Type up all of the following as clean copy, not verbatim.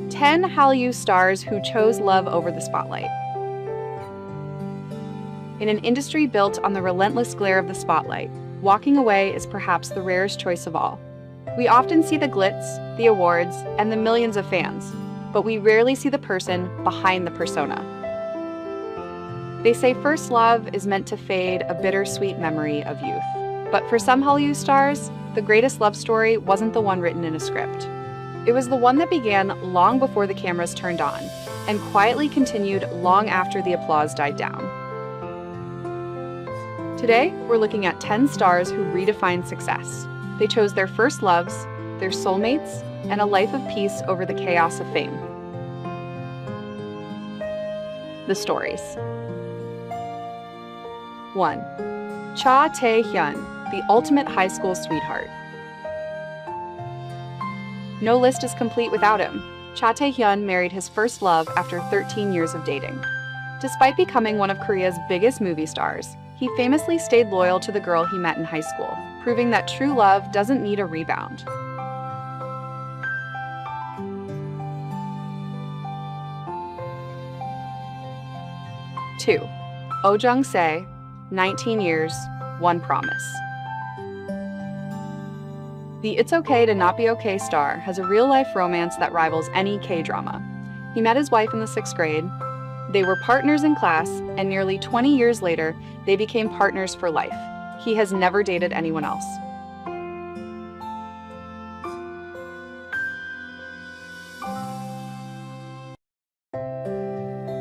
10 Hallyu stars who chose love over the spotlight. In an industry built on the relentless glare of the spotlight, walking away is perhaps the rarest choice of all. We often see the glitz, the awards, and the millions of fans, but we rarely see the person behind the persona. They say first love is meant to fade a bittersweet memory of youth. But for some Hallyu stars, the greatest love story wasn't the one written in a script. It was the one that began long before the cameras turned on, and quietly continued long after the applause died down. Today, we're looking at 10 stars who redefined success. They chose their first loves, their soulmates, and a life of peace over the chaos of fame. The stories. 1. Cha Tae-hyun, the ultimate high school sweetheart. No list is complete without him. Cha Tae-hyun married his first love after 13 years of dating. Despite becoming one of Korea's biggest movie stars, he famously stayed loyal to the girl he met in high school, proving that true love doesn't need a rebound. 2. Oh Jung-se, 19 years, one promise. The It's Okay to Not Be Okay star has a real-life romance that rivals any K-drama. He met his wife in the 6th grade. They were partners in class, and nearly 20 years later, they became partners for life. He has never dated anyone else.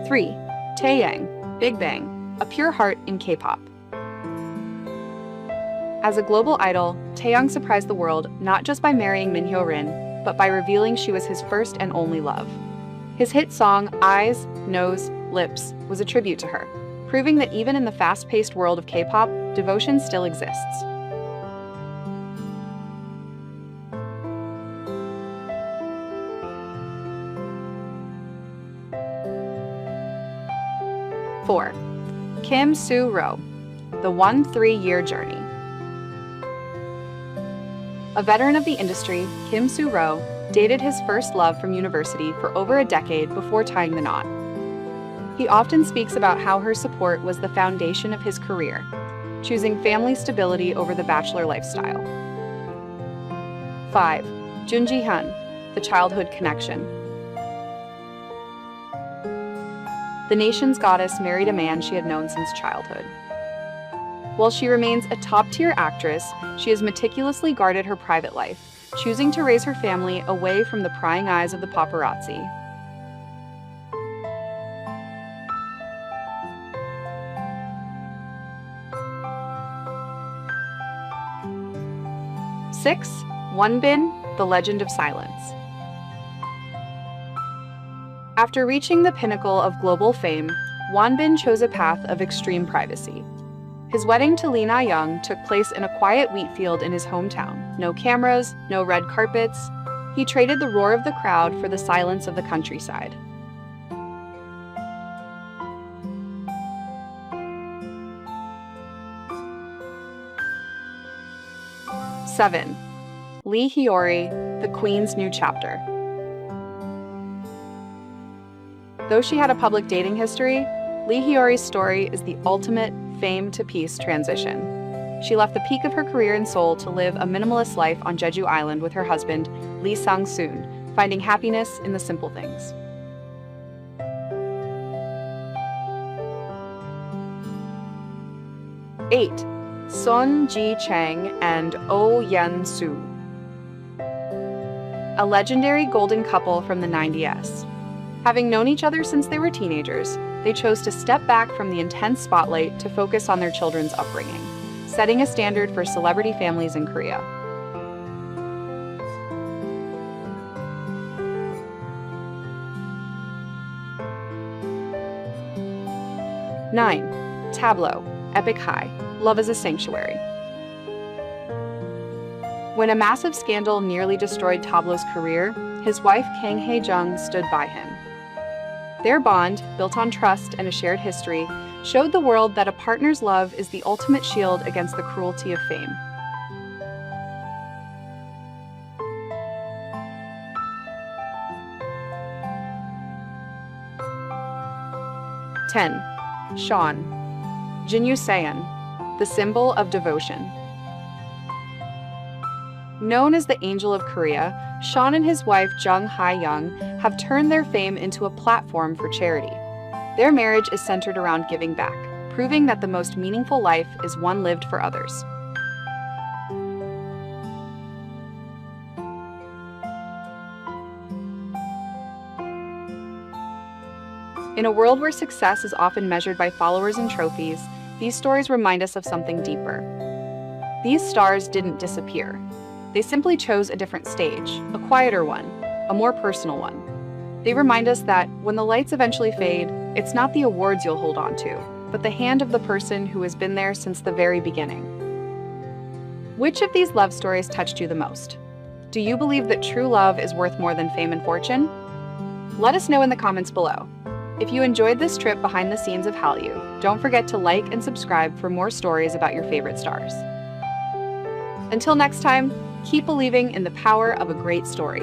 3. Taeyang, Big Bang, a pure heart in K-pop. As a global idol, Taeyang surprised the world not just by marrying Min Hyo-rin, but by revealing she was his first and only love. His hit song, Eyes, Nose, Lips, was a tribute to her, proving that even in the fast-paced world of K-pop, devotion still exists. 4. Kim Soo-ro, the 3-year journey. A veteran of the industry, Kim Soo-ro dated his first love from university for over a decade before tying the knot. He often speaks about how her support was the foundation of his career, choosing family stability over the bachelor lifestyle. 5. Jun Ji-hyun, the childhood connection. The nation's goddess married a man she had known since childhood. While she remains a top-tier actress, she has meticulously guarded her private life, choosing to raise her family away from the prying eyes of the paparazzi. 6. Wonbin, the legend of silence. After reaching the pinnacle of global fame, Wonbin chose a path of extreme privacy. His wedding to Lee Na-young took place in a quiet wheat field in his hometown. No cameras, no red carpets. He traded the roar of the crowd for the silence of the countryside. 7. Lee Hyo-ri, the Queen's new chapter. Though she had a public dating history, Lee Hyo-ri's story is the ultimate fame to peace transition. She left the peak of her career in Seoul to live a minimalist life on Jeju Island with her husband, Lee Sang-soon, finding happiness in the simple things. 8. Son Ji-chang and Oh Yeon-soo, a legendary golden couple from the 90s. Having known each other since they were teenagers, they chose to step back from the intense spotlight to focus on their children's upbringing, setting a standard for celebrity families in Korea. 9. Tableau, Epic High, Love is a Sanctuary. When a massive scandal nearly destroyed Tableau's career, his wife Kang Hae-jung stood by him. Their bond, built on trust and a shared history, showed the world that a partner's love is the ultimate shield against the cruelty of fame. (10) Sean, Jinyu Seon, the symbol of devotion. Known as the Angel of Korea, Sean and his wife Jung Ha-young have turned their fame into a platform for charity. Their marriage is centered around giving back, proving that the most meaningful life is one lived for others. In a world where success is often measured by followers and trophies, these stories remind us of something deeper. These stars didn't disappear. They simply chose a different stage, a quieter one, a more personal one. They remind us that when the lights eventually fade, it's not the awards you'll hold on to, but the hand of the person who has been there since the very beginning. Which of these love stories touched you the most? Do you believe that true love is worth more than fame and fortune? Let us know in the comments below. If you enjoyed this trip behind the scenes of Hallyu, don't forget to like and subscribe for more stories about your favorite stars. Until next time, keep believing in the power of a great story.